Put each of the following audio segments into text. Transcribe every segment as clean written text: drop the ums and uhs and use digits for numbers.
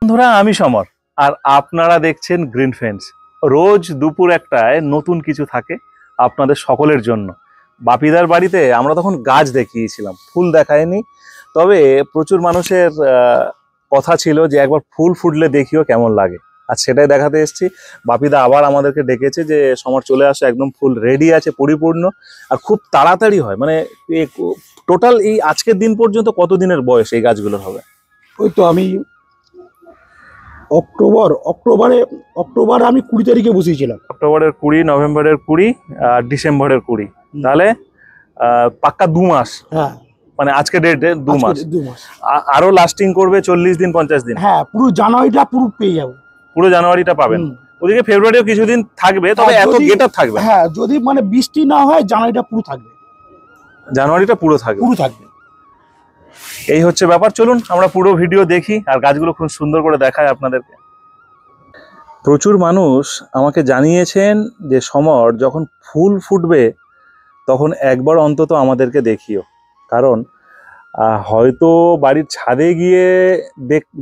বন্ধুরা, আমি সমর আর আপনারা দেখছেন গ্রিন ফেন্স। রোজ দুপুর একটায় নতুন কিছু থাকে আপনাদের সকলের জন্য। বাপিদার বাড়িতে আমরা তখন গাছ দেখিয়েছিলাম, ফুল দেখায়নি। তবে প্রচুর মানুষের কথা ছিল যে একবার ফুল ফুটলে দেখিও কেমন লাগে, আর সেটাই দেখাতে এসেছি। বাপিদা আবার আমাদেরকে ডেকেছে যে সমর চলে আসে, একদম ফুল রেডি আছে, পরিপূর্ণ, আর খুব তাড়াতাড়ি হয়। মানে টোটাল এই আজকের দিন পর্যন্ত কত দিনের বয়স এই গাছগুলোর হবে? ওই তো আমি অক্টোবর আমি 20 তারিখে বসিয়েছিলাম। অক্টোবরের 20, নভেম্বরের 20 আর ডিসেম্বরের 20, তাহলে পাক্কা 2 মাস। হ্যাঁ, মানে আজকে ডেটে 2 মাস। 2 মাস আরো লাস্টিং করবে 40 দিন 50 দিন। হ্যাঁ, পুরো জানুয়ারিটা পুরো পেয়ে যাবো। পুরো জানুয়ারিটা পাবেন। ওদিকে ফেব্রুয়ারিও কিছুদিন থাকবে, তবে এত গেটআপ থাকবে। হ্যাঁ, যদি মানে বৃষ্টি না হয় জানুয়ারিটা পুরো থাকবে। জানুয়ারিটা পুরো থাকবে। এই হচ্ছে ব্যাপার। চলুন আমরা পুরো ভিডিও দেখি আর গাছগুলো খুব সুন্দর করে দেখায় আপনাদেরকে। প্রচুর মানুষ আমাকে জানিয়েছেন যে সমর যখন ফুল ফুটবে তখন একবার অন্তত আমাদেরকে দেখিও, কারণ হয়তো বাড়ির ছাদে গিয়ে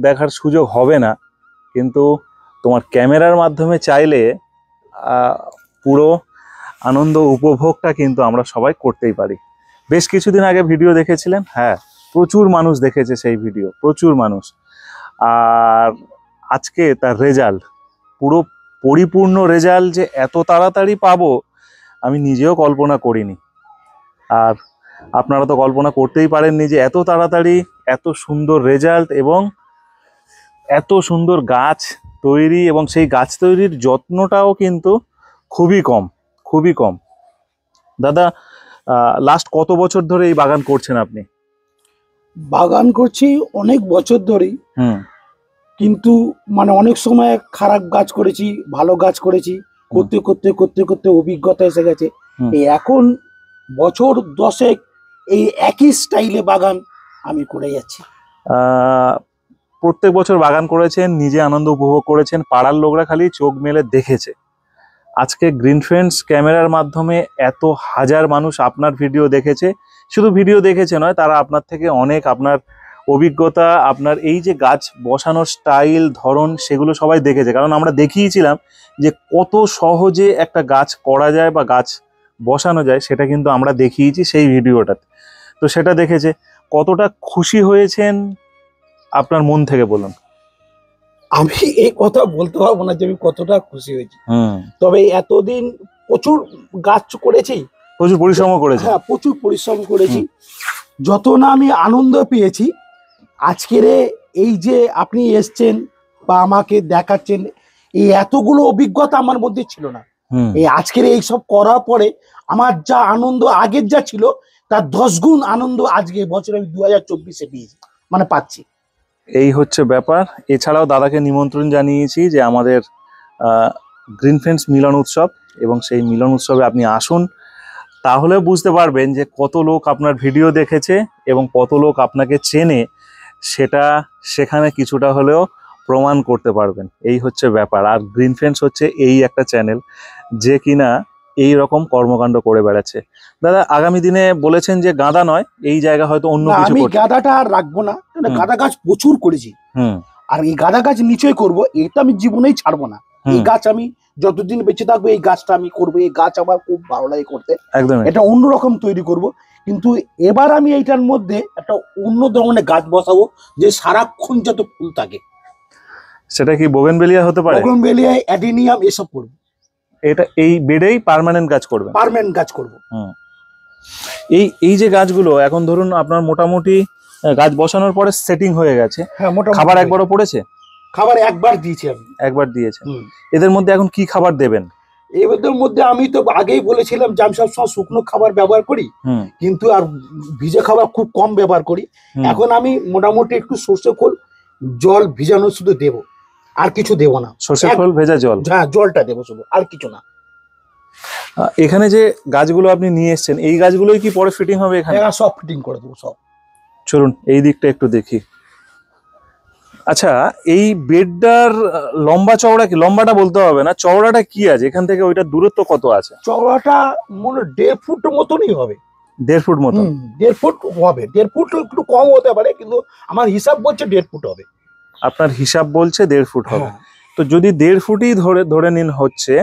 দেখার সুযোগ হবে না, কিন্তু তোমার ক্যামেরার মাধ্যমে চাইলে পুরো আনন্দ উপভোগটা কিন্তু আমরা সবাই করতেই পারি। বেশ কিছুদিন আগে ভিডিও দেখেছিলেন, হ্যাঁ প্রচুর মানুষ দেখেছে সেই ভিডিও, প্রচুর মানুষ। আর আজকে তার রেজাল্ট, পুরো পরিপূর্ণ রেজাল্ট যে এত তাড়াতাড়ি পাবো আমি নিজেও কল্পনা করিনি। আর আপনারা তো কল্পনা করতেই পারেননি যে এত তাড়াতাড়ি এত সুন্দর রেজাল্ট এবং এত সুন্দর গাছ তৈরি, এবং সেই গাছ তৈরির যত্নটাও কিন্তু খুবই কম। দাদা, লাস্ট কত বছর ধরে এই বাগান করছেন আপনি? বাগান করছি অনেক বছর ধরেই, কিন্তু মানে অনেক সময় খারাপ গাছ করেছি, ভালো গাছ করেছি, করতে অভিজ্ঞতা এসে গেছে। এই এখন বছর 10 এই একই স্টাইলে বাগান আমি করে যাচ্ছি। প্রত্যেক বছর বাগান করেছেন, নিজে আনন্দ উপভোগ করেছেন, পাড়ার লোকরা খালি চোখ মেলে দেখেছে। আজকে গ্রিন ফ্রেন্ডস ক্যামেরার মাধ্যমে এত হাজার মানুষ আপনার ভিডিও দেখেছে। শুধু ভিডিও দেখেছে নয়, তারা আপনার থেকে অনেক, আপনার অভিজ্ঞতা, আপনার এই যে গাছ বসানোর স্টাইল, ধরন, সেগুলো সবাই দেখেছে। কারণ আমরা দেখিয়েছিলাম যে কত সহজে একটা গাছ করা যায় বা গাছ বসানো যায়, সেটা কিন্তু আমরা দেখিয়েছি সেই ভিডিওটাতে। তো সেটা দেখেছে। কতটা খুশি হয়েছেন আপনার মন থেকে বলুন। আমি এই কথা বলতে পারবো না যে আমি কতটা খুশি হয়েছি, তবে এতদিন প্রচুর গাছ করেছি, প্রচুর পরিশ্রম করেছি। হ্যাঁ, প্রচুর পরিশ্রম করেছি। যত না আমি আনন্দ পেয়েছি, আজকের এই যে আপনি এসছেন বা আমাকে দেখাচ্ছেন, এই এতগুলো অভিজ্ঞতা আমার মধ্যে ছিল না। এই আজকের এই সব করার পরে আমার যা আনন্দ আগের যা ছিল তার 10 গুণ আনন্দ আজকে বছর আমি 2024-এ পেয়েছি, মানে পাচ্ছি। এই হচ্ছে ব্যাপার। এছাড়াও দাদাকে নিমন্ত্রণ জানিয়েছি যে আমাদের গ্রিন ফ্রেন্ডস মিলন উৎসব, এবং সেই মিলন উৎসবে আপনি আসুন, তাহলে বুঝতে পারবেন যে কত লোক আপনার ভিডিও দেখেছে এবং কত লোক আপনাকে চেনে, সেটা সেখানে কিছুটা হলেও প্রমাণ করতে পারবেন। এই হচ্ছে ব্যাপার। আর গ্রিন ফ্রেন্ডস হচ্ছে এই একটা চ্যানেল যে কিনা এই রকম কর্মকাণ্ড করে বেড়াচ্ছে। দাদা, আগামী দিনে বলেছেন যে গাঁদা নয়, এই জায়গা হয়তো অন্য কিছু। আমি গাঁদাটা আর রাখবো না, গাঁদা গাছ প্রচুর করেছি, আর এই গাঁদা গাছ নিচয় করব, এটা আমি জীবনেই ছাড়বো না। এই গাছ আমি যতদিন বেঁচে থাকবো এই গাছটা আমি করবো। এই গাছ আমার খুব ভালো লাগে করতে, একদম। এটা অন্যরকম তৈরি করব, কিন্তু এবার আমি এইটার মধ্যে একটা অন্য ধরনের গাছ বসাবো যে সারাক্ষণ যত ফুল থাকে। সেটা কি বোগেনভেলিয়া হতে পারে? বোগেনভেলিয়া, অ্যাডেনিয়াম, এসব করব। এটা এই বেডেই পার্মানেন্ট গাছ করবে? পার্মানেন্ট গাছ করব। এই যে গাছগুলো এখন ধরুন আপনার মোটামুটি গাছ বসানোর পরে সেটিং হয়ে গেছে, খাবার একবারও পড়েছে? খাবার একবার দিয়েছি আমি। একবার দিয়েছে। এদের মধ্যে এখন কি খাবার দেবেন? এদের মধ্যে আমি তো আগেই বলেছিলাম যে আমি সবসময় শুকনো খাবার ব্যবহার করি, কিন্তু আর ভিজে খাবার খুব কম ব্যবহার করি। এখন আমি মোটামুটি একটু সর্ষে খোল, জল ভিজানো শুধু দেবো, আর কিছু দেবো না। সর্ষে খোল ভেজা জল? হ্যাঁ, জলটা দেবো শুধু, আর কিছু না। এখানে যে গাছগুলো আপনি নিয়ে এসেছেন, এই গাছগুলোই কি পরে ফিটিং হবে এখানে? হ্যাঁ, সব ফিটিং করে দেবো সব। চলুন এই দিকটা একটু দেখি। আচ্ছা, এই বেডটার লম্বা চওড়া কি? লম্বাটা বলতে হবে না, চওড়াটা কি আছে এখান থেকে? ওইটার দূরত্ব কত আছে? চওড়াটা মনে 1.5 ফুট মতনই হবে। 1.5 ফুট মতো? 1.5 ফুট হবে। 1.5 ফুট একটু কম হতে পারে, কিন্তু আমার হিসাব বলছে 1.5 ফুট হবে। আপনার হিসাব বলছে 1.5 ফুট হবে। তো যদি 1.5 ফুটই ধরে নিন হচ্ছে,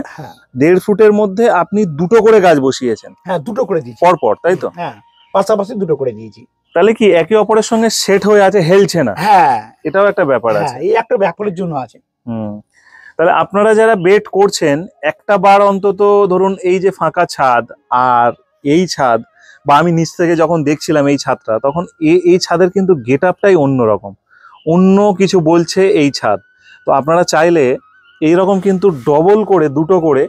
1.5 ফুটের মধ্যে আপনি দুটো করে গাছ বসিয়েছেন। হ্যাঁ, দুটো করে দিয়েছি পরপর, তাই তো? হ্যাঁ, পাশাপাশি দুটো করে দিয়েছি। তাহলে কি একে অপরের সঙ্গে সেট হয়ে আছে, হেলছে না? হ্যাঁ, এটাও একটা ব্যাপার আছে। এই একটা ব্যাপারের জন্য আছে। তাহলে আপনারা যারা বেড করছেন, একটা বার অন্তত ধরুন এই যে ফাঁকা ছাদ আর এই ছাদ, বা আমি নিচ থেকে যখন দেখছিলাম এই ছাদটা, তখন এই ছাদের কিন্তু গেট আপটাই অন্যরকম, অন্য কিছু বলছে এই ছাদ। তো আপনারা চাইলে এইরকম কিন্তু ডবল করে দুটো করে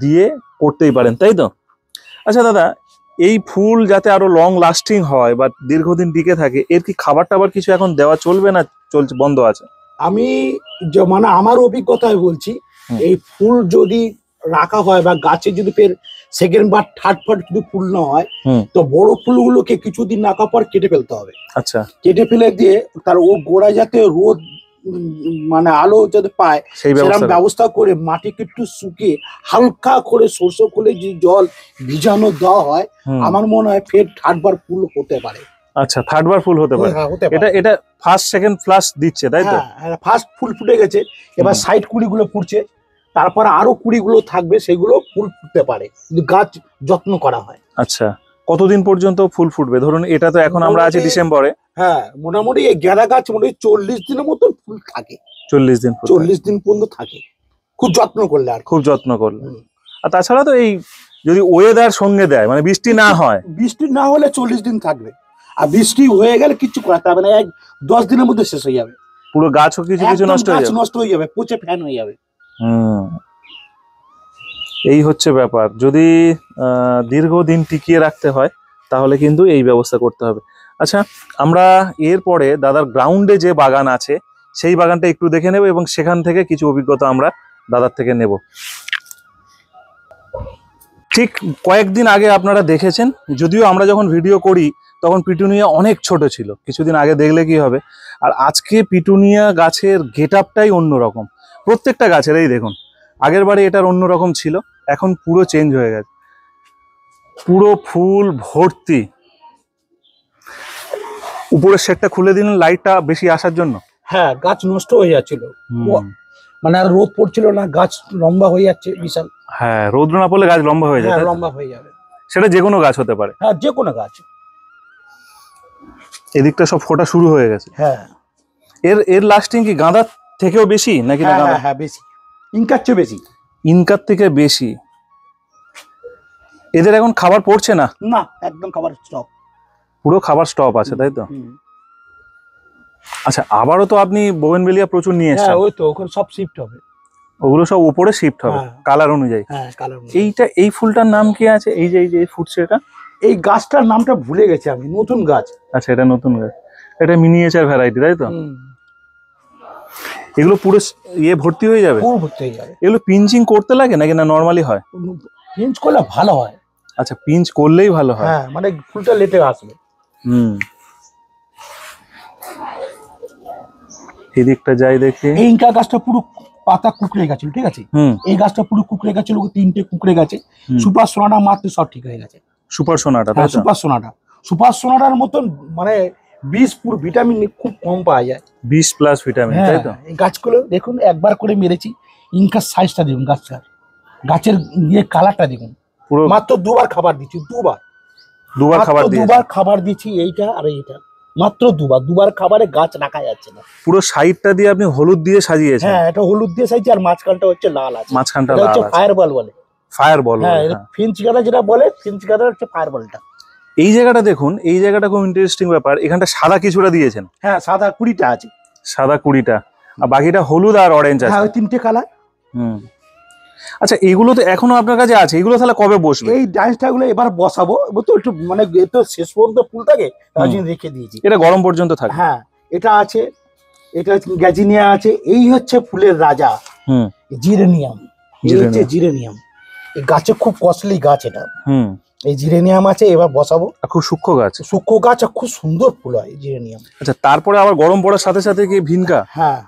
দিয়ে করতেই পারেন, তাই তো? আচ্ছা দাদা, এই ফুল যাতে আরো লং লাস্টিং হয় বা দীর্ঘদিন টিকে থাকে, এর কি খাবার টাবার কিছু এখন দেওয়া চলবে না চলছে, বন্ধ আছে? আমি মানে আমার অভিজ্ঞতায় বলছি, এই ফুল যদি রাখা হয় বা গাছে যদি ফের সেকেন্ড বা থার্ড পার্ট যদি ফুল না হয়, তো বড় ফুলগুলোকে কিছুদিন রাখার পর কেটে ফেলতে হবে। আচ্ছা, কেটে ফেলে দিয়ে তার ও গোড়া যাতে রোদ মানে আলো যাতে পায় সেরকম ব্যবস্থা করে মাটিকে একটু শুকিয়ে হালকা করে সরষে ফুলে যে জল ভিজানো দেওয়া হয়, আমার মনে হয় ফের থার্ড বার ফুল হতে পারে। আচ্ছা, থার্ড বার ফুল হতে পারে। এটা ফার্স্ট সেকেন্ড ফ্লাশ দিচ্ছে, তাই তো? হ্যাঁ, ফার্স্ট ফুল ফুটে গেছে, এবার সাইড কুড়িগুলো ফুটছে, তারপরে আরো কুড়িগুলো থাকবে, সেগুলো ফুল ফুটতে পারে যদি গাছ যত্ন করা হয়। আচ্ছা, কতদিন পর্যন্ত ফুল ফুটবে? ধরুন এটা তো এখন আমরা আছি ডিসেম্বরে। হ্যাঁ, মোটামুটি এই গেঁদা গাছ মোটামুটি 40 দিনের মতো ফুল থাকে। 40 দিন? 40 দিন পর্যন্ত থাকে, খুব যত্ন করলে। আর খুব যত্ন করলে। আর তাছাড়া তো এই যদি ওয়েদার সঙ্গে দেয়, মানে বৃষ্টি না হয়, বৃষ্টি না হলে 40 দিন থাকবে, আর বৃষ্টি হয়ে গেলে কিচ্ছু করাতে হবে না, 10 দিনের মধ্যে শেষ হয়ে যাবে। পুরো গাছও কিছু কিছু নষ্ট হয়ে যাবে, পচে ফ্যান হয়ে যাবে। এই হচ্ছে ব্যাপার। যদি দীর্ঘদিন টিকিয়ে রাখতে হয় তাহলে কিন্তু এই ব্যবস্থা করতে হবে। আচ্ছা, আমরা এরপরে দাদার গ্রাউন্ডে যে বাগান আছে সেই বাগানটা একটু দেখে নেব এবং সেখান থেকে কিছু অভিজ্ঞতা আমরা দাদার থেকে নেব। ঠিক কয়েকদিন আগে আপনারা দেখেছেন, যদিও আমরা যখন ভিডিও করি তখন পিটুনিয়া অনেক ছোট ছিল, কিছুদিন আগে দেখলে কি হবে। আর আজকে পিটুনিয়া গাছের গেট আপটাই অন্যরকম, প্রত্যেকটা গাছের। এই দেখুন, আগের বারে এটার অন্যরকম ছিল, এখন পুরো চেঞ্জ হয়ে গেছে, পুরো ফুল ভর্তি। উপরের শেডটা খুলে দিলেন লাইটটা বেশি আসার জন্য। হ্যাঁ, গাছ নষ্ট হয়ে যাচ্ছিল, মানে আর রোদ পড়ছিল না, গাছ লম্বা হয়ে যাচ্ছে বিশাল। হ্যাঁ, রোদ না পড়লে গাছ লম্বা হয়ে যায়। লম্বা হয়ে যাবে, সেটা যে কোনো গাছ হতে পারে। হ্যাঁ, যে কোনো গাছ। এদিকটা সব ফোটা শুরু হয়ে গেছে। হ্যাঁ, এর লাস্টিং কি গাঁদার থেকেও বেশি নাকি? হ্যাঁ, বেশি, ইনকার চেয়ে বেশি। ইনকার থেকে বেশি। এদের এখন খাবার পড়ছে না? না, একদম খাবার স্টপ, পুরো খাবার স্টপ আছে, তাই তো? আচ্ছা, আবারও তো আপনি বোগেনভেলিয়া প্রচুর নিয়ে এসেছেন। ওই তো ওখানে সব শিফট হবে, ওগুলো সব উপরে শিফট হবে কালার অনুযায়ী। এই ফুলটার নাম কি আছে? এই যে ফুটছে এটা, এই গাছটার নামটা ভুলে গেছি আমি, নতুন গাছ। আচ্ছা, এটা নতুন গাছ, এটা মিনিয়েচার ভ্যারাইটি, তাই তো? এগুলো পুরো ভর্তি হয়ে যাবে? পুরো ভর্তি হয়ে যাবে। এগুলো পিঞ্চিং করতে লাগে নাকি না নরমালি হয়? পিঞ্চ করলে ভালো হয়। আচ্ছা, পিঞ্চ করলেই ভালো হয়। হ্যাঁ, মানে ফুলটা লেটে আসবে। এই দিকটা যাই দেখি। এই ইনকা গাছটা পুরো পাতা কুকড়ে গেছিল, ঠিক আছে? এই গাছটা পুরো কুকড়ে গেছিল, 3টে কুকড়ে গেছে। সুপার সোনাটা মাত্র সব ঠিক হয়ে গেছে। সুপার সোনাটা? সুপার সোনাটার মতন মানে 20 পুরো ভিটামিন খুব কম পাওয়া যায়, 20 প্লাস ভিটামিন, তাই তো? এই গাছগুলো দেখুন, একবার করে মেরেছি, ইনকার সাইজটা দেখুন, গাছের কালারটা দেখুন। পুরো মাত্র 2বার খাবার দিচ্ছি, 2বার খাবার দিচ্ছি, এইটা আর এইটা, মাত্র 2বার খাবারে গাছ রাখা যাচ্ছে না। পুরো সাইডটা দিয়ে আপনি হলুদ দিয়ে সাজিয়েছেন? হ্যাঁ, এটা হলুদ দিয়ে সাজিয়েছি, আর মাঝখানটা হচ্ছে লাল আছে। মাঝখানটা লাল আছে, ফায়ারবল বলে। ফায়ারবল, হ্যাঁ, ফিঞ্চ গাদা যেটা বলে, ফিঞ্চ গাদা হচ্ছে ফায়ারবলটা। এই জায়গাটা দেখুন, এই জায়গাটা খুব ইন্টারেস্টিং ব্যাপার। এখানটা সাদা কিছুটা দিয়েছেন? হ্যাঁ, সাদা 20টা আছে। সাদা 20টা, আর বাকিটা হলুদ আর অরেঞ্জ আছে। হ্যাঁ, ওই 3টে কালার। আচ্ছা, এগুলো তো এখনো আপনার কাছে আছে, এগুলো তাহলে কবে বসবে? এই ডাইসটা গুলো এবার বসাবো, তো একটু মানে তো শেষ পর্যন্ত ফুল থাকে, তার জন্য রেখে দিয়েছি। এটা গরম পর্যন্ত থাকে? হ্যাঁ, এটা আছে, এটা গ্যাজিনিয়া আছে। এই হচ্ছে ফুলের রাজা, জিরেনিয়াম। এই হচ্ছে জিরেনিয়াম, এই গাছে খুব কস্টলি গাছ এটা। এই জিরেনিয়াম আছে, এবার বসাবো। খুব সূক্ষ্ম গাছ, আর খুব সুন্দর ফুল হয় জিরেনিয়াম। আচ্ছা, তারপরে আবার গরম পড়ার সাথে সাথে কি ভিনকা? হ্যাঁ,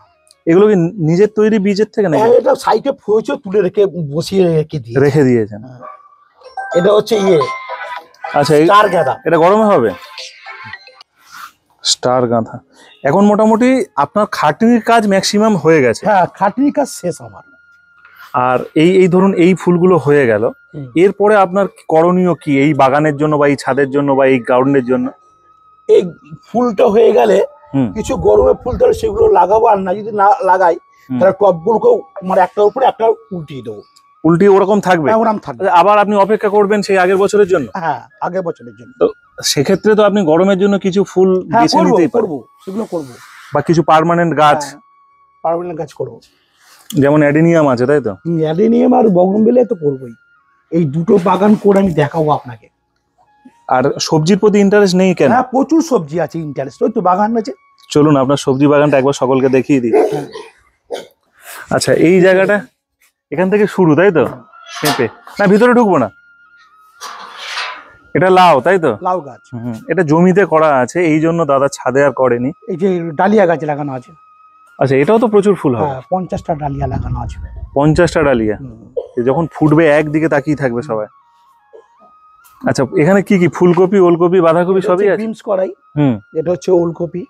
এগুলো কি নিজের তৈরি বীজের থেকে নাকি? এটা সাইডে ফুয়েছে, তুলে বসিয়ে রেখে দিয়েছেন। এটা হচ্ছে আচ্ছা, স্টার গাঁদা। এটা গরমে হবে? স্টার গাঁথা। এখন মোটামুটি আপনার খাটনির কাজ ম্যাক্সিমাম হয়ে গেছে। হ্যাঁ, খাটনির কাজ শেষ আমার। আর এই ধরুন এই ফুলগুলো হয়ে গেল, এরপরে আপনার করণীয় কি এই বাগানের জন্য বা এই ছাদের জন্য বা এই গ্রাউন্ডের জন্য? এই ফুলটা হয়ে গেলে কিছু গরমের ফুল তাহলে সেগুলো লাগাবো, আর না যদি না লাগাই তাহলে টবগুলোকে মানে একটার উপরে একটা উল্টিয়ে দেবো। উল্টিয়ে ওরকম থাকবে? ওরকম থাকবে। আবার আপনি অপেক্ষা করবেন সেই আগের বছরের জন্য? হ্যাঁ, আগের বছরের জন্য। তো সেক্ষেত্রে তো আপনি গরমের জন্য কিছু ফুল বেছে নিতেই পারবেন। সেগুলো করবো, বা কিছু পার্মানেন্ট গাছ, পার্মানেন্ট গাছ করবো, যেমন অ্যাডেনিয়াম আছে, তাই তো? অ্যাডেনিয়াম আর বগনভিলে তো করবোই। এই দুটো বাগান করে আমি দেখাবো আপনাকে। আর সবজির প্রতি ইন্টারেস্ট নেই কেন? হ্যাঁ, প্রচুর সবজি আছে, ইন্টারেস্ট। ওই তো বাগান আছে, চলুন আপনার সবজি বাগানটা একবার সকলকে দেখিয়ে দিই। আচ্ছা, এই জায়গাটা এখান থেকে শুরু, তাই তো? পেঁপে না, ভিতরে ঢুকবো না। এটা লাউ, তাই তো? লাউ গাছ। এটা জমিতে করা আছে, এই জন্য দাদা ছাদে আর করেনি। এই যে ডালিয়া গাছ লাগানো আছে। আচ্ছা, এটাও তো প্রচুর ফুল হবে। 50টা ডালিয়া লাগানো আছে। 50টা ডালিয়া যখন ফুটবে একদিকে তাকিয়ে থাকবে সবাই। আচ্ছা, এখানে কি কি? ফুলকপি, ওলকপি, বাঁধাকপি সবই আছে। বিনস করাই। এটা হচ্ছে ওলকপি।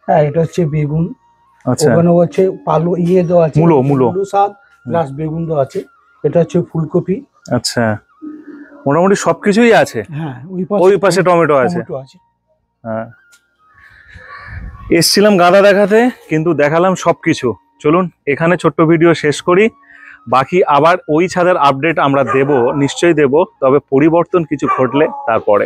হ্যাঁ, এটা হচ্ছে বেগুন। আচ্ছা, ওখানে হচ্ছে পালু দেওয়া আছে, মূলো শাক প্লাস বেগুন দেওয়া আছে। এটা হচ্ছে ফুলকপি। আচ্ছা, মোটামুটি সবকিছুই আছে। হ্যাঁ, ওই পাশে টমেটো আছে। হ্যাঁ, এসছিলাম গাঁদা দেখাতে, কিন্তু দেখালাম সবকিছু। চলুন এখানে ছোট্ট ভিডিও শেষ করি। বাকি আবার ওই ছাদের আপডেট আমরা দেব, নিশ্চয়ই দেব, তবে পরিবর্তন কিছু ঘটলে তারপরে।